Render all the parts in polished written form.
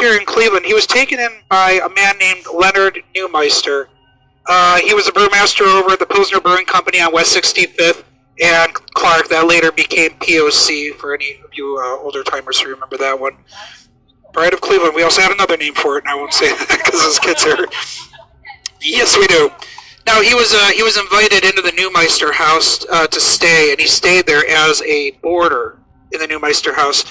here in Cleveland. He was taken in by a man named Leonard Neumeister. He was a brewmaster over at the Pilsner Brewing Company on West 65th and Clark. That later became POC, for any of you older timers who remember that one. Pride of Cleveland. We also had another name for it, and I won't say that because those kids are... Yes, we do. Now, he was invited into the Neumeister house to stay, and he stayed there as a boarder in the Neumeister house.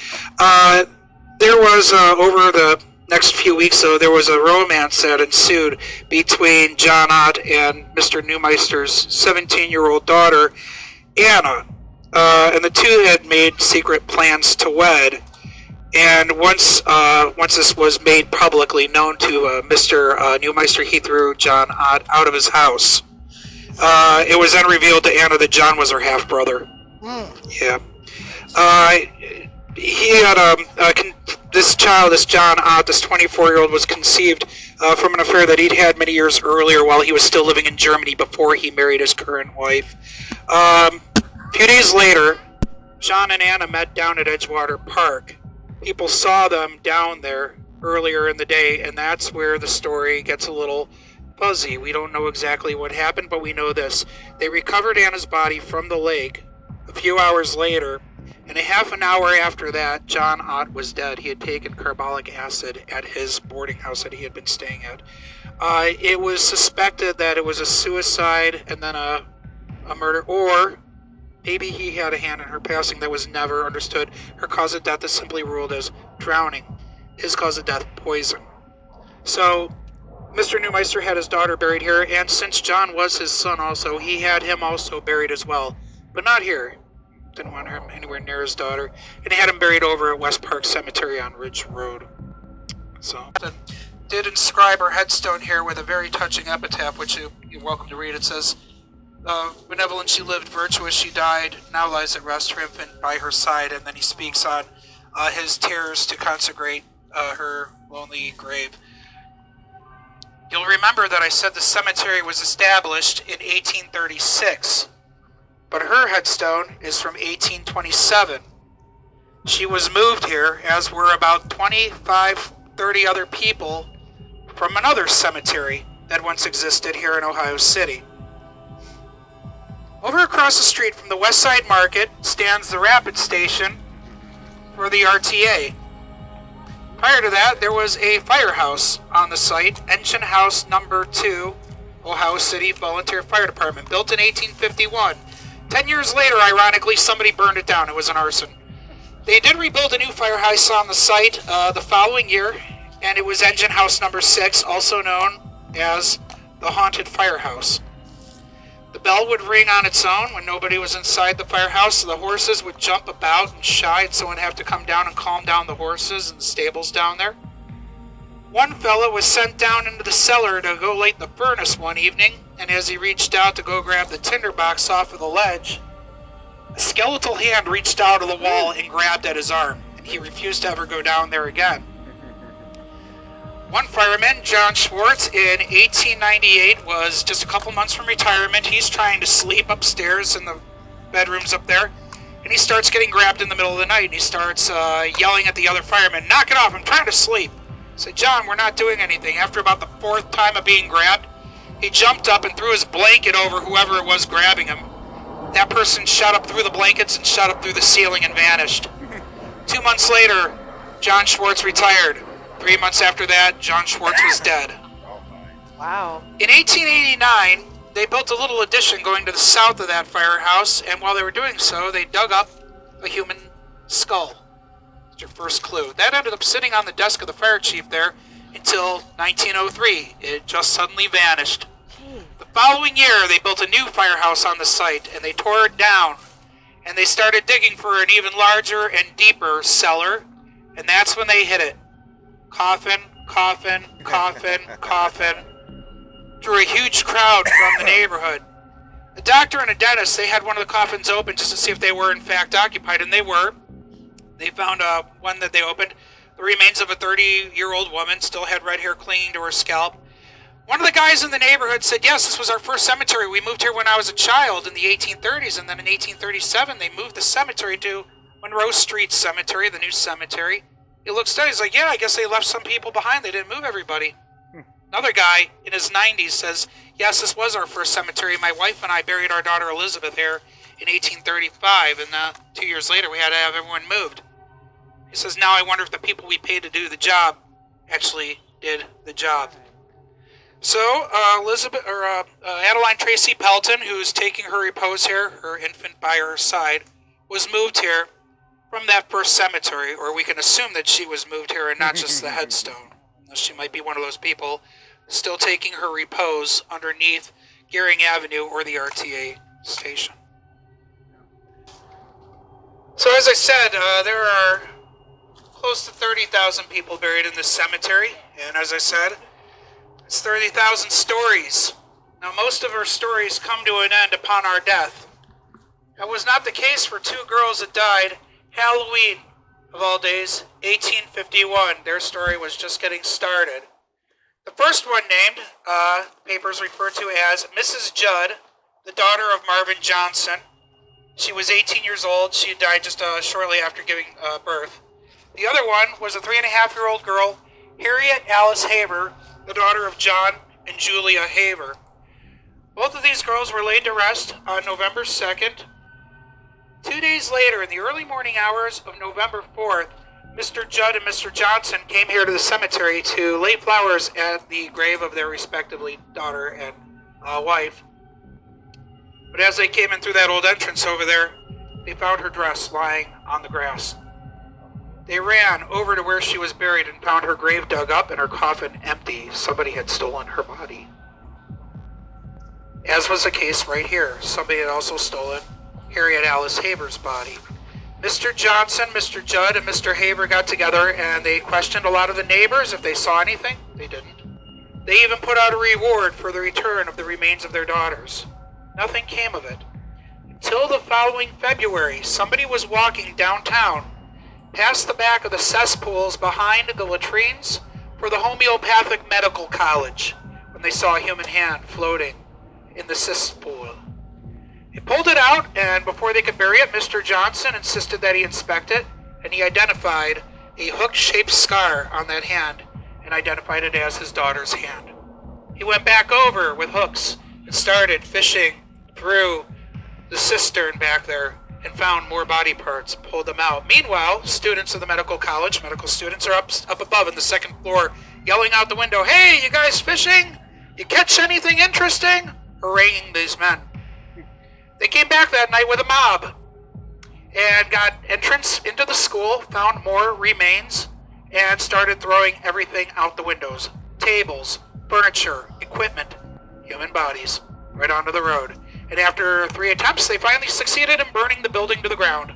There was, over the next few weeks, though, there was a romance that ensued between John Ott and Mr. Neumeister's 17-year-old daughter, Anna. And the two had made secret plans to wed. And once this was made publicly known to Mr. Neumeister, he threw John Ott out of his house. It was then revealed to Anna that John was her half-brother. Yeah. He had this child, this John Ott, this 24-year-old, was conceived from an affair that he'd had many years earlier while he was still living in Germany before he married his current wife. A few days later, John and Anna met down at Edgewater Park. People saw them down there earlier in the day, and that's where the story gets a little fuzzy. We don't know exactly what happened, but we know this. They recovered Anna's body from the lake a few hours later, and a half an hour after that, John Ott was dead. He had taken carbolic acid at his boarding house that he had been staying at. It was suspected that it was a suicide and then a murder, or maybe he had a hand in her passing. That was never understood. Her cause of death is simply ruled as drowning. His cause of death, poison. So, Mr. Neumeister had his daughter buried here, and since John was his son also, he had him also buried as well. But not here. Didn't want him anywhere near his daughter. And he had him buried over at West Park Cemetery on Ridge Road. So, did inscribe her headstone here with a very touching epitaph, which you're welcome to read. It says, benevolent she lived, virtuous she died, now lies at rest triumphant by her side. And then he speaks on his tears to consecrate her lonely grave. You'll remember that I said the cemetery was established in 1836, but her headstone is from 1827. She was moved here, as were about 25-30 other people from another cemetery that once existed here in Ohio City. Over across the street from the West Side Market stands the Rapid Station for the RTA. Prior to that, there was a firehouse on the site, Engine House Number 2, Ohio City Volunteer Fire Department, built in 1851. 10 years later, ironically, somebody burned it down. It was an arson. They did rebuild a new firehouse on the site the following year, and it was Engine House Number 6, also known as the Haunted Firehouse. The bell would ring on its own when nobody was inside the firehouse, so the horses would jump about and shy, and someone would have to come down and calm down the horses in the stables down there. One fellow was sent down into the cellar to go light the furnace one evening, and as he reached out to go grab the tinderbox off of the ledge, a skeletal hand reached out of the wall and grabbed at his arm, and he refused to ever go down there again. One fireman, John Schwartz, in 1898, was just a couple months from retirement. He's trying to sleep upstairs in the bedrooms up there, and he starts getting grabbed in the middle of the night, and he starts yelling at the other firemen, "Knock it off, I'm trying to sleep." I said, "John, we're not doing anything." After about the fourth time of being grabbed, he jumped up and threw his blanket over whoever it was grabbing him. That person shot up through the blankets and shot up through the ceiling and vanished. 2 months later, John Schwartz retired. 3 months after that, John Schwartz was dead. Wow. In 1889, they built a little addition going to the south of that firehouse, and while they were doing so, they dug up a human skull. That's your first clue. That ended up sitting on the desk of the fire chief there until 1903. It just suddenly vanished. The following year, they built a new firehouse on the site, and they tore it down, and they started digging for an even larger and deeper cellar, and that's when they hit it. Coffin, coffin, coffin, coffin. Drew a huge crowd from the neighborhood. A doctor and a dentist, they had one of the coffins open just to see if they were in fact occupied, and they were. They found one that they opened. The remains of a 30-year-old woman, still had red hair clinging to her scalp. One of the guys in the neighborhood said, "Yes, this was our first cemetery. We moved here when I was a child in the 1830s, and then in 1837 they moved the cemetery to Monroe St.Cemetery, the new cemetery. He looks down, he's like, yeah, I guess they left some people behind. They didn't move everybody. Another guy in his 90s says, yes, this was our first cemetery. My wife and I buried our daughter Elizabeth here in 1835, and 2 years later we had to have everyone moved. He says, now I wonder if the people we paid to do the job actually did the job. So, Adeline Tracy Pelton, who's taking her repose here, her infant by her side, was moved here from that first cemetery, or we can assume that she was moved here and not just the headstone. Unless she might be one of those people still taking her repose underneath Gearing Avenue or the RTA station. So as I said, there are close to 30,000 people buried in this cemetery, and as I said, it's 30,000 stories. Now most of our stories come to an end upon our death. That was not the case for two girls that died Halloween, of all days, 1851. Their story was just getting started. The first one named, papers refer to as Mrs. Judd, the daughter of Marvin Johnson. She was 18 years old. She died just shortly after giving birth. The other one was a 3.5-year-old girl, Harriet Alice Haver, the daughter of John and Julia Haver. Both of these girls were laid to rest on November 2nd. 2 days later, in the early morning hours of November 4th, Mr. Judd and Mr. Johnson came here to the cemetery to lay flowers at the grave of their respectively daughter and wife. But as they came in through that old entrance over there, they found her dress lying on the grass. They ran over to where she was buried and found her grave dug up and her coffin empty. Somebody had stolen her body. As was the case right here. Somebody had also stolen Harriet Alice Haver's body. Mr. Johnson, Mr. Judd, and Mr. Haver got together and they questioned a lot of the neighbors if they saw anything. They didn't. They even put out a reward for the return of the remains of their daughters. Nothing came of it. Until the following February, somebody was walking downtown past the back of the cesspools behind the latrines for the homeopathic medical college when they saw a human hand floating in the cesspool. They pulled it out, and before they could bury it, Mr. Johnson insisted that he inspect it, and he identified a hook-shaped scar on that hand and identified it as his daughter's hand. He went back over with hooks and started fishing through the cistern back there and found more body parts, pulled them out. Meanwhile, students of the medical college, medical students, are up above in the second floor, yelling out the window, "Hey, you guys fishing? You catch anything interesting?" Haranguing these men. They came back that night with a mob and got entrance into the school, found more remains, and started throwing everything out the windows. Tables, furniture, equipment, human bodies, right onto the road. And after 3 attempts, they finally succeeded in burning the building to the ground.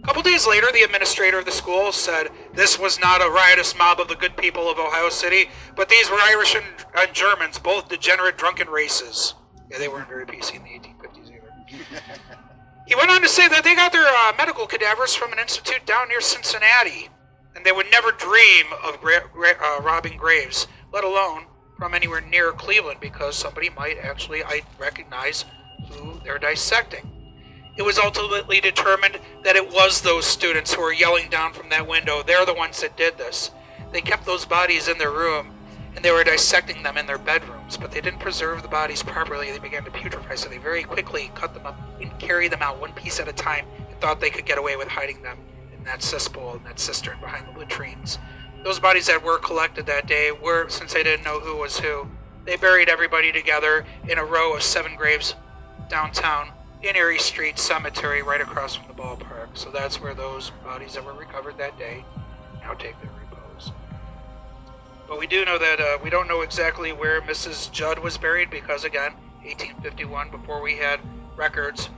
A couple days later, the administrator of the school said this was not a riotous mob of the good people of Ohio City, but these were Irish and Germans, both degenerate, drunken races. Yeah, they weren't very PC in the 1850s either. He went on to say that they got their medical cadavers from an institute down near Cincinnati, and they would never dream of robbing graves, let alone from anywhere near Cleveland, because somebody might actually recognize who they're dissecting. It was ultimately determined that it was those students who were yelling down from that window. They're the ones that did this. They kept those bodies in their room, and they were dissecting them in their bedrooms, but they didn't preserve the bodies properly. They began to putrefy, so they very quickly cut them up and carried them out one piece at a time and thought they could get away with hiding them in that cesspool, in that cistern behind the latrines. Those bodies that were collected that day were, since they didn't know who was who, they buried everybody together in a row of 7 graves downtown in Erie Street Cemetery right across from the ballpark. So that's where those bodies that were recovered that day now take their repose. But we do know that we don't know exactly where Mrs. Judd was buried because, again, 1851, before we had records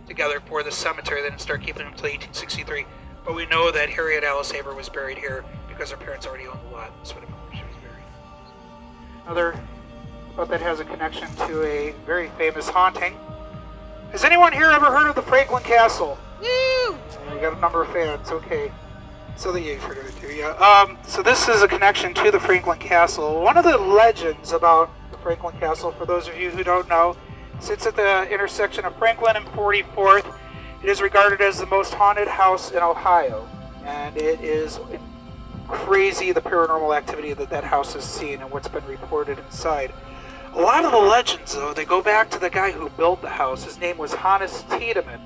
together for the cemetery, they didn't start keeping them until 1863. But we know that Harriet Alice Haver was buried here because her parents already owned the lot. That's what she was buried. Another spot that has a connection to a very famous haunting. Has anyone here ever heard of the Franklin Castle? Woo! We got a number of fans. Okay. So that you've heard of it too, yeah. So this is a connection to the Franklin Castle. One of the legends about the Franklin Castle, for those of you who don't know, sits at the intersection of Franklin and 44th. It is regarded as the most haunted house in Ohio. And it is crazy, the paranormal activity that house has seen and what's been reported inside. A lot of the legends, though, they go back to the guy who built the house. His name was Hannes Tiedemann.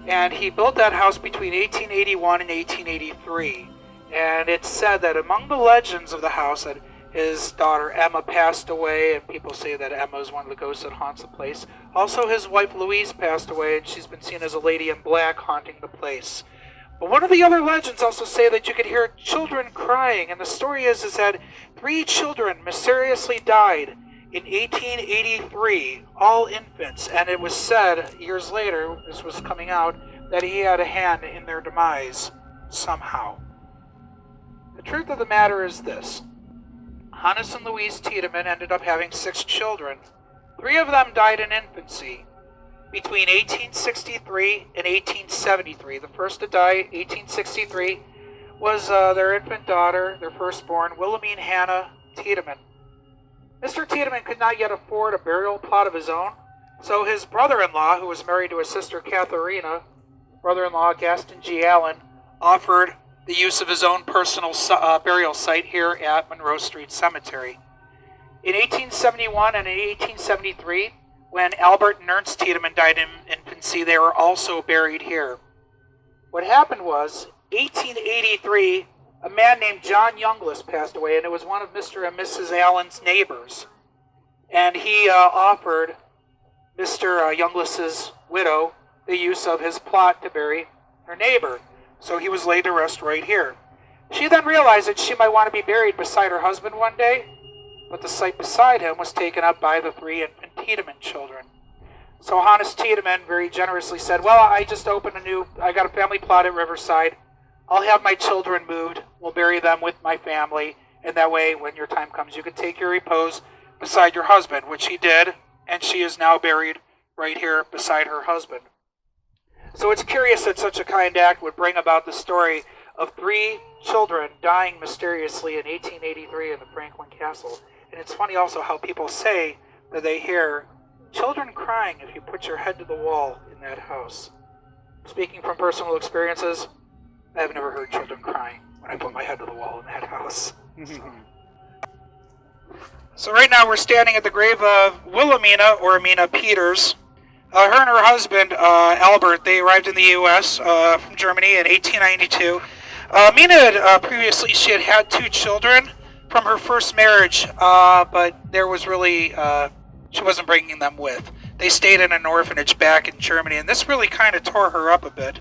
And he built that house between 1881 and 1883. And it's said that among the legends of the house that his daughter Emma passed away, and people say that Emma is one of the ghosts that haunts the place. Also, his wife Louise passed away, and she's been seen as a lady in black haunting the place. But one of the other legends also say that you could hear children crying, and the story is that 3 children mysteriously died in 1883, all infants, and it was said years later, this was coming out, that he had a hand in their demise somehow. The truth of the matter is this. Hannes and Louise Tiedemann ended up having 6 children. 3 of them died in infancy between 1863 and 1873. The first to die, 1863, was their infant daughter, their firstborn, Wilhelmine Hannah Tiedemann. Mr. Tiedemann could not yet afford a burial plot of his own, so his brother-in-law, who was married to his sister Katharina, brother-in-law Gaston G. Allen, offered the use of his own personal burial site here at Monroe St.Cemetery. In 1871 and in 1873, when Albert and Ernst Tiedemann died in infancy, they were also buried here. What happened was, 1883, a man named John Younglis passed away, and it was one of Mr. and Mrs. Allen's neighbors. And he offered Mr. Younglis's widow the use of his plot to bury her neighbor. So he was laid to rest right here. She then realized that she might want to be buried beside her husband one day, but the site beside him was taken up by the 3 infant Tiedemann children. So Hannes Tiedemann very generously said, well, I got a family plot at Riverside. I'll have my children moved. We'll bury them with my family. And that way, when your time comes, you can take your repose beside your husband, which he did. And she is now buried right here beside her husband. So it's curious that such a kind act would bring about the story of 3 children dying mysteriously in 1883 in the Franklin Castle. And it's funny also how people say that they hear children crying if you put your head to the wall in that house. Speaking from personal experiences, I have never heard children crying when I put my head to the wall in that house. So right now we're standing at the grave of Wilhelmina, or Amina Peters. Her and her husband, Albert, they arrived in the U.S. From Germany in 1892. Amina had previously, she had 2 children from her first marriage, but there was really, she wasn't bringing them with. They stayed in an orphanage back in Germany, and this really kind of tore her up a bit.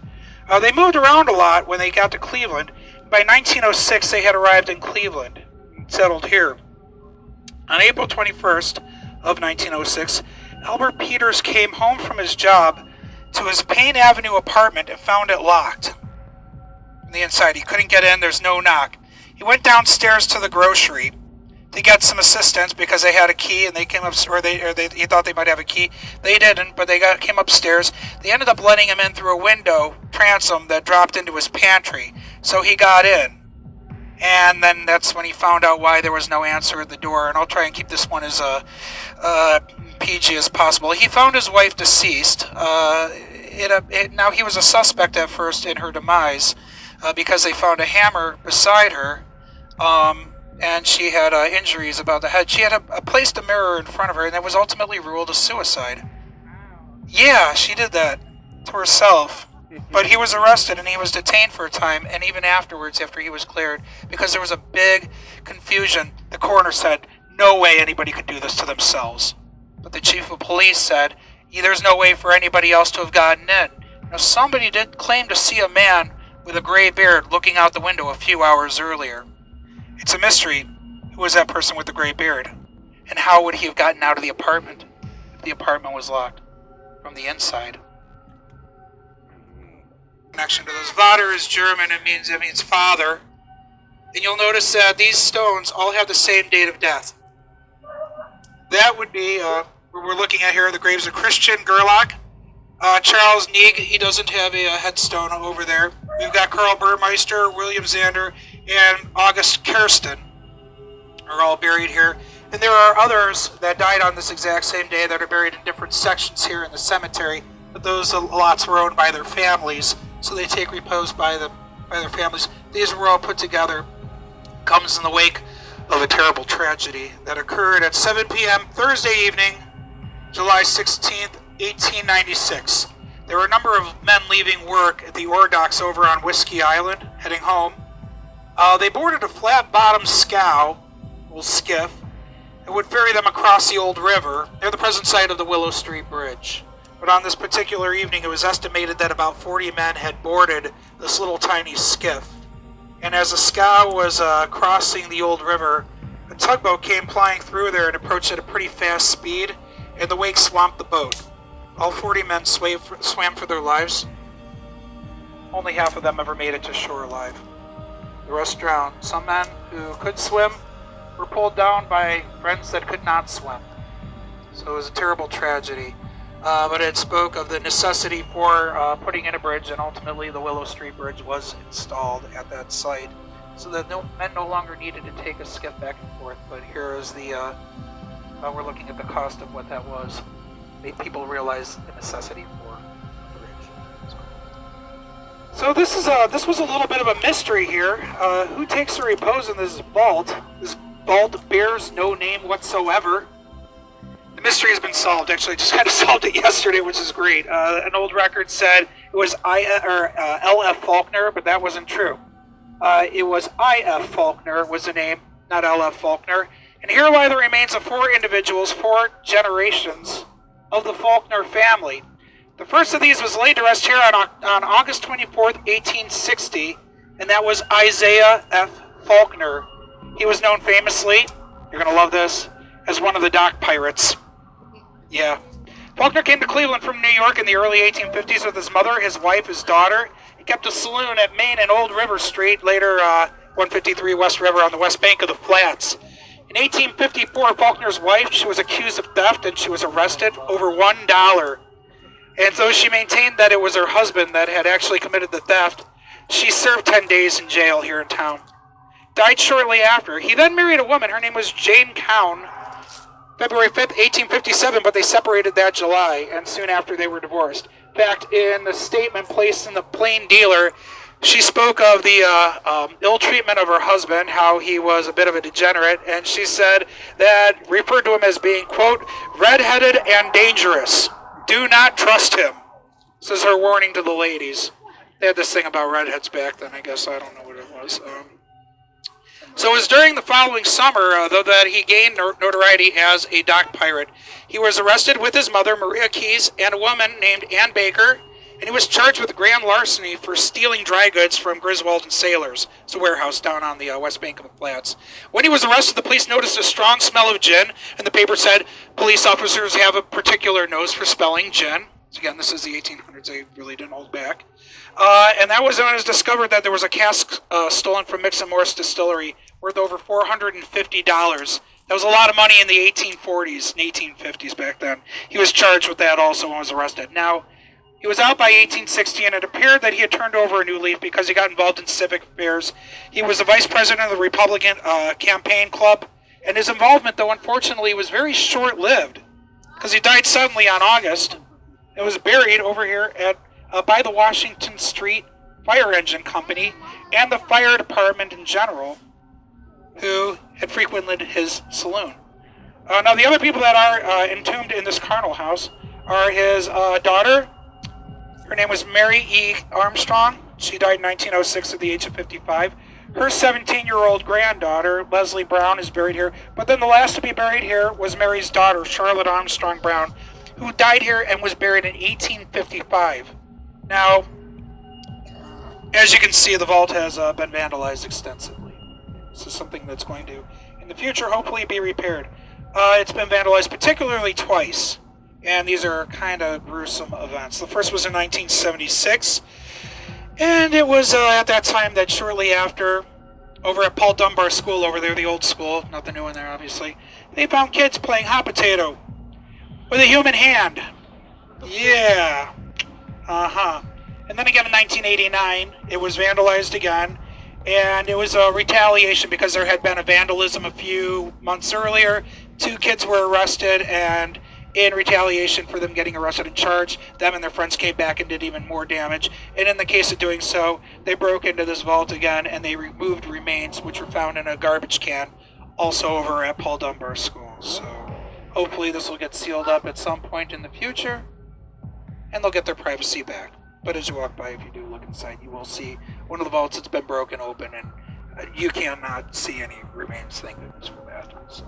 They moved around a lot when they got to Cleveland. By 1906, they had arrived in Cleveland, settled here. On April 21st of 1906, Albert Peters came home from his job to his Payne Avenue apartment and found it locked. From the inside, he couldn't get in, there's no knock. He went downstairs to the grocery to get some assistance because they had a key, and they came up, he thought they might have a key. They didn't, but they came upstairs. They ended up letting him in through a window transom that dropped into his pantry. So he got in. And then that's when he found out why there was no answer at the door. And I'll try and keep this one as PG as possible. He found his wife deceased. Now he was a suspect at first in her demise because they found a hammer beside her. And she had injuries about the head. She had placed a mirror in front of her, and it was ultimately ruled a suicide. Yeah, she did that to herself. But he was arrested, and he was detained for a time, and even afterwards, after he was cleared, because there was a big confusion. The coroner said, no way anybody could do this to themselves. But the chief of police said, there's no way for anybody else to have gotten in. Now, somebody did claim to see a man with a gray beard looking out the window a few hours earlier. It's a mystery. Who was that person with the gray beard? And how would he have gotten out of the apartment if the apartment was locked from the inside? Connection to those. Vater is German. It means father. And you'll notice that these stones all have the same date of death. That would be what we're looking at here, the graves of Christian Gerlach. Charles Neig, he doesn't have a headstone over there. We've got Karl Burmeister, William Zander, and August Kirsten are all buried here. And there are others that died on this exact same day that are buried in different sections here in the cemetery. But those lots were owned by their families, so they take repose by by their families. These were all put together. Comes in the wake of a terrible tragedy that occurred at 7 p.m. Thursday evening, July 16th, 1896. There were a number of men leaving work at the ore docks over on Whiskey Island, heading home. They boarded a flat-bottomed scow, little skiff, and would ferry them across the old river near the present site of the Willow Street Bridge. But on this particular evening, it was estimated that about 40 men had boarded this little tiny skiff. And as the scow was crossing the old river, a tugboat came plying through there and approached at a pretty fast speed, and the wake swamped the boat. All 40 men swam for their lives. Only half of them ever made it to shore alive. The rest drowned. Some men who could swim were pulled down by friends that could not swim. So it was a terrible tragedy. But it spoke of the necessity for putting in a bridge, and ultimately the Willow Street Bridge was installed at that site, so that men no longer needed to take a skiff back and forth. But here is the, we're looking at the cost of what that was. Made people realize the necessity for a bridge. So this was a little bit of a mystery here. Who takes their repose in this vault? This vault bears no name whatsoever. The mystery has been solved. Actually, I just kind of solved it yesterday, which is great. An old record said it was L.F. Falconer, but that wasn't true. It was I.F. Falconer was the name, not L.F. Falconer. And here lie the remains of 4 individuals, 4 generations of the Falconer family. The first of these was laid to rest here on August 24th, 1860, and that was Isaiah F. Falconer. He was known famously, you're going to love this, as one of the dock pirates. Yeah. Falconer came to Cleveland from New York in the early 1850s with his mother, his wife, his daughter. He kept a saloon at Main and Old River Street, later 153 West River on the west bank of the Flats. In 1854, Falconer's wife, she was accused of theft and she was arrested over $1. And though she maintained that it was her husband that had actually committed the theft, she served 10 days in jail here in town. Died shortly after. He then married a woman. Her name was Jane Cowan, February 5th, 1857, but they separated that July, and soon after they were divorced. In fact, in the statement placed in the Plain Dealer, she spoke of the ill treatment of her husband, how he was a bit of a degenerate, and she said that, referred to him as being, quote, red-headed and dangerous. Do not trust him. This is her warning to the ladies. They had this thing about redheads back then, I guess. I don't know what it was. So it was during the following summer, though, that he gained notoriety as a dock pirate. He was arrested with his mother, Maria Keyes, and a woman named Ann Baker, and he was charged with grand larceny for stealing dry goods from Griswold and Sailors. It's a warehouse down on the west bank of the Flats. When he was arrested, the police noticed a strong smell of gin, and the paper said police officers have a particular nose for smelling gin. So again, this is the 1800s. They really didn't hold back. And that was when it was discovered that there was a cask stolen from Mix & Morris Distillery worth over $450. That was a lot of money in the 1840s and 1850s back then. He was charged with that also and was arrested. Now, he was out by 1860, and it appeared that he had turned over a new leaf because he got involved in civic affairs. He was the vice president of the Republican Campaign Club, and his involvement, though, unfortunately, was very short-lived because he died suddenly on August and was buried over here at by the Washington Street Fire Engine Company and the fire department in general, who had frequented his saloon. Now, the other people that are entombed in this carnal house are his daughter. Her name was Mary E. Armstrong. She died in 1906 at the age of 55. Her 17-year-old granddaughter, Leslie Brown, is buried here. But then the last to be buried here was Mary's daughter, Charlotte Armstrong Brown, who died here and was buried in 1855. Now, as you can see, the vault has been vandalized extensively. This is something that's going to, in the future, hopefully be repaired. It's been vandalized particularly twice, and these are kind of gruesome events. The first was in 1976, and it was at that time that shortly after, over at Paul Dunbar School over there, the old school, nothing new in there obviously, they found kids playing hot potato with a human hand. Yeah. And then again in 1989, it was vandalized again, and it was a retaliation because there had been a vandalism a few months earlier. 2 kids were arrested, and in retaliation for them getting arrested and charged. Them and their friends came back and did even more damage. And in the case of doing so, they broke into this vault again and they removed remains which were found in a garbage can, also over at Paul Dunbar School. So hopefully this will get sealed up at some point in the future and they'll get their privacy back. But as you walk by, if you do look inside, you will see one of the vaults that's been broken open and you cannot see any remains, thank goodness for that. So.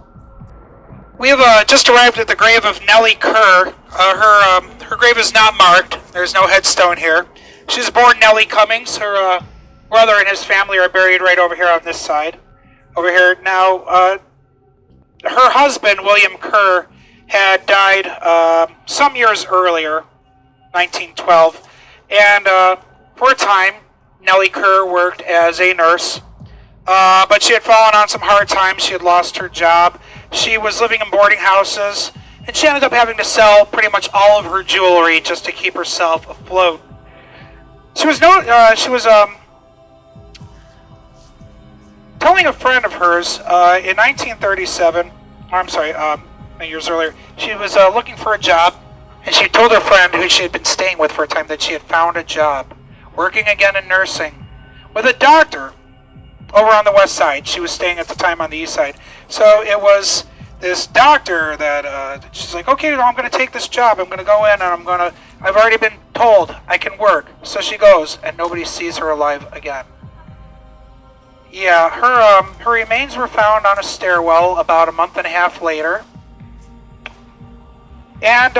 We have just arrived at the grave of Nelly Kerr. Her grave is not marked. There's no headstone here. She was born Nelly Cummings. Her brother and his family are buried right over here on this side. Over here now, her husband, William Krejci, had died some years earlier, 1912. And for a time, Nelly Kerr worked as a nurse. But she had fallen on some hard times. She had lost her job. She was living in boarding houses, and she ended up having to sell pretty much all of her jewelry just to keep herself afloat. She was telling a friend of hers in 1937. Many years earlier, she was looking for a job, and she told her friend, who she had been staying with for a time, that she had found a job, working again in nursing, with a doctor over on the west side. She was staying at the time on the east side. So it was this doctor that she's like, okay, I'm going to take this job. I'm going to go in and I've already been told I can work. So she goes and nobody sees her alive again. Yeah, her remains were found on a stairwell about a month and a half later. And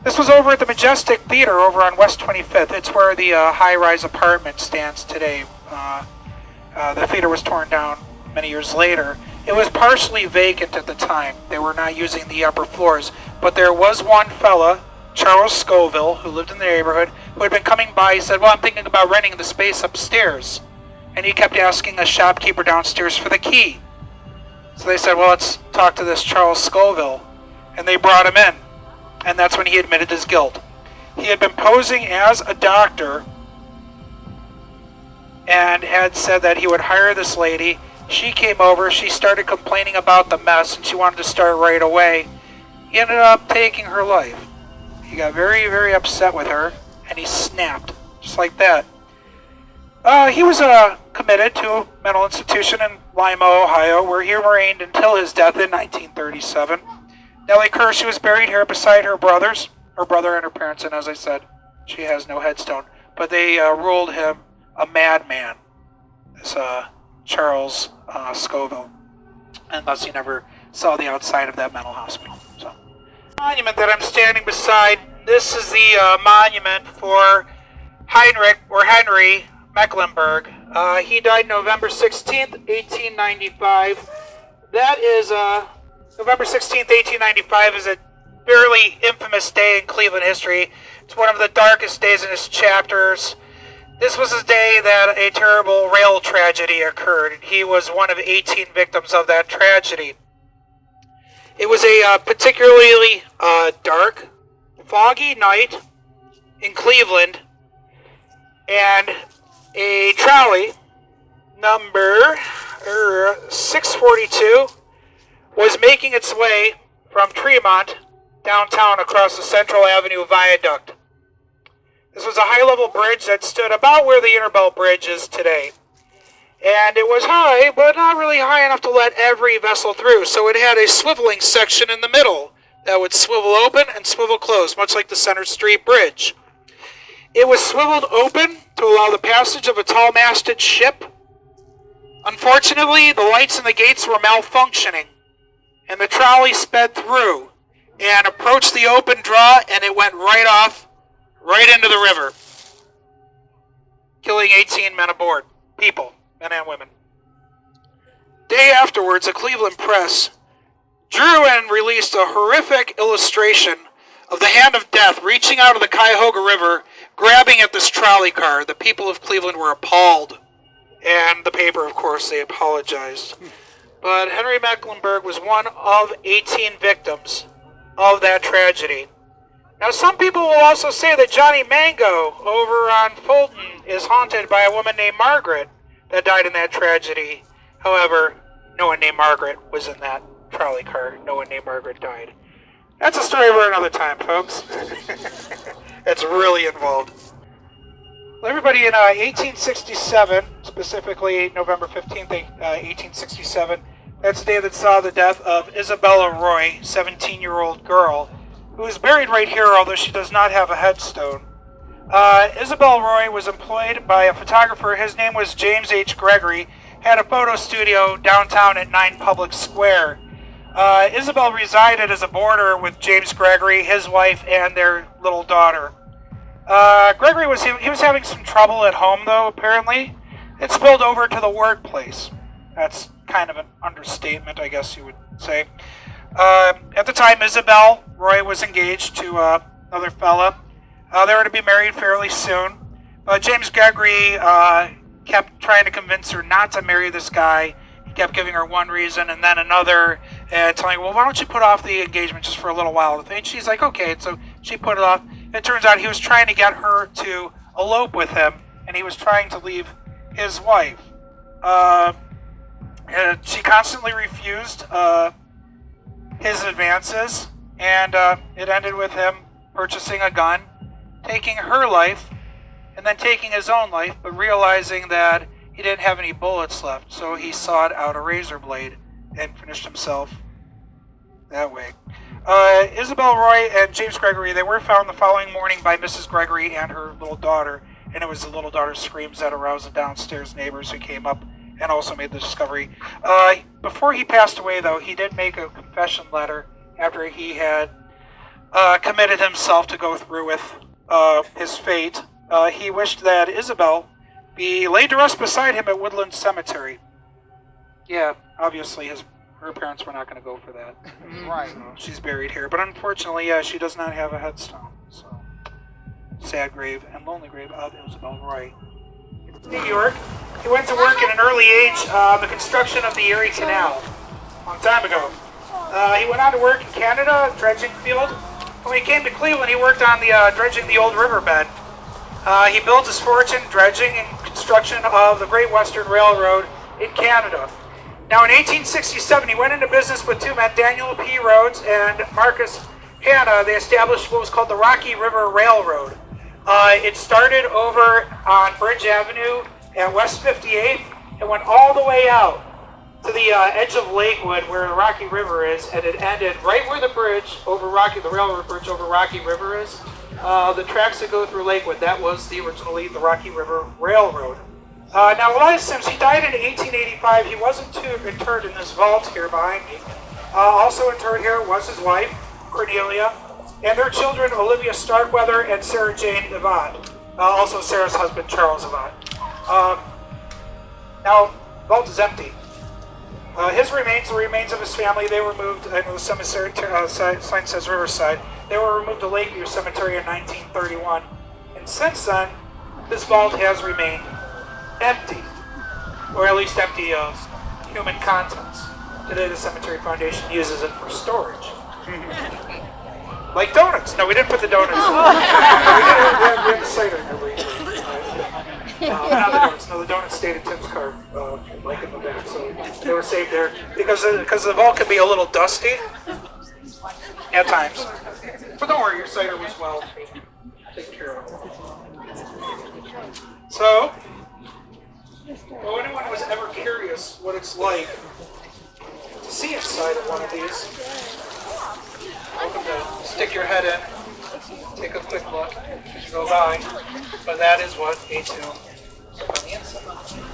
this was over at the Majestic Theater over on West 25th. It's where the high-rise apartment stands today. The theater was torn down many years later. It was partially vacant at the time. They were not using the upper floors. But there was one fella, Charles Scoville, who lived in the neighborhood, who had been coming by. He said, well, I'm thinking about renting the space upstairs. And he kept asking a shopkeeper downstairs for the key. So they said, well, let's talk to this Charles Scoville. And they brought him in. And that's when he admitted his guilt. He had been posing as a doctor and had said that he would hire this lady. She came over, she started complaining about the mess, and she wanted to start right away. He ended up taking her life. He got very, very upset with her, and he snapped, just like that. He was committed to a mental institution in Lima, Ohio, where he remained until his death in 1937. Nelly Kerr, she was buried here beside her brothers, her brother and her parents, and as I said, she has no headstone. But they ruled him a madman, this Charles Scoville, and thus he never saw the outside of that mental hospital. So, the monument that I'm standing beside, this is the monument for Heinrich, or Henry Mecklenburg. He died November 16th, 1895. That is, November 16th, 1895 is a fairly infamous day in Cleveland history. It's one of the darkest days in its chapters. This was the day that a terrible rail tragedy occurred. He was one of 18 victims of that tragedy. It was a particularly dark, foggy night in Cleveland, and a trolley number 642 was making its way from Tremont downtown across the Central Avenue Viaduct. This was a high-level bridge that stood about where the Interbelt Bridge is today. And it was high, but not really high enough to let every vessel through, so it had a swiveling section in the middle that would swivel open and swivel close, much like the Center Street Bridge. It was swiveled open to allow the passage of a tall-masted ship. Unfortunately, the lights in the gates were malfunctioning, and the trolley sped through and approached the open draw, and it went right off, right into the river, killing 18 men aboard. People, men and women. Day afterwards, a Cleveland press drew and released a horrific illustration of the hand of death reaching out of the Cuyahoga River, grabbing at this trolley car. The people of Cleveland were appalled, and the paper, of course, they apologized. But Henry Mecklenburg was one of 18 victims of that tragedy. Now, some people will also say that Johnny Mango over on Fulton is haunted by a woman named Margaret that died in that tragedy. However, no one named Margaret was in that trolley car. No one named Margaret died. That's a story for another time, folks. It's really involved. Well, everybody, in 1867, specifically November 15th, 1867, that's the day that saw the death of Isabella Roy, 17-year-old girl, who is buried right here, although she does not have a headstone. Isabelle Roy was employed by a photographer. His name was James H. Gregory, had a photo studio downtown at 9 Public Square. Isabelle resided as a boarder with James Gregory, his wife, and their little daughter. Gregory was having some trouble at home, though, apparently. It spilled over to the workplace. That's kind of an understatement, I guess you would say. At the time, Isabelle Roy was engaged to another fella. They were to be married fairly soon. James Gregory kept trying to convince her not to marry this guy. He kept giving her one reason and then another, and telling her, well, why don't you put off the engagement just for a little while? And she's like, okay. So she put it off. It turns out he was trying to get her to elope with him, and he was trying to leave his wife. She constantly refused his advances, and it ended with him purchasing a gun, taking her life, and then taking his own life, but realizing that he didn't have any bullets left, so he sawed out a razor blade and finished himself that way. Isabelle Roy and James Gregory, they were found the following morning by Mrs. Gregory and her little daughter, and it was the little daughter's screams that aroused the downstairs neighbors who came up and also made the discovery. Before he passed away, though, he did make a confession letter after he had committed himself to go through with his fate. He wished that Isabelle be laid to rest beside him at Woodland Cemetery. Yeah, obviously her parents were not going to go for that. Right. So she's buried here. But unfortunately, she does not have a headstone. So, sad grave and lonely grave of Isabelle Roy. New York. He went to work at an early age on the construction of the Erie Canal a long time ago. He went on to work in Canada, dredging field. When he came to Cleveland, he worked on the dredging the old riverbed. He built his fortune dredging and construction of the Great Western Railroad in Canada. Now, in 1867, he went into business with two men, Daniel P. Rhodes and Marcus Hanna. They established what was called the Rocky River Railroad. It started over on Bridge Avenue at West 58th and went all the way out to the edge of Lakewood where the Rocky River is, and it ended right where the bridge over the railroad bridge over Rocky River is. The tracks that go through Lakewood, that was originally the Rocky River Railroad. Now, Elias Sims, he died in 1885. He wasn't interred in this vault here behind me. Also interred here was his wife, Cornelia, and their children, Olivia Starkweather and Sarah Jane Avant. Also Sarah's husband, Charles Avant. Now, the vault is empty. His remains, the remains of his family, they were moved, I know the cemetery sign says Riverside, they were removed to Lakeview Cemetery in 1931. And since then, this vault has remained empty, or at least empty of human contents. Today, the Cemetery Foundation uses it for storage. Like donuts. No, we didn't put the donuts in. No, we had the cider every year. Not the donuts. No, the donuts stayed in Tim's car, like in the back, so they were saved there. Because the vault can be a little dusty at times. But don't worry, your cider was well taken care of. So, well, anyone was ever curious what it's like to see inside of one of these, welcome to stick your head in, take a quick look as you go by. But that is what a tomb is on the inside.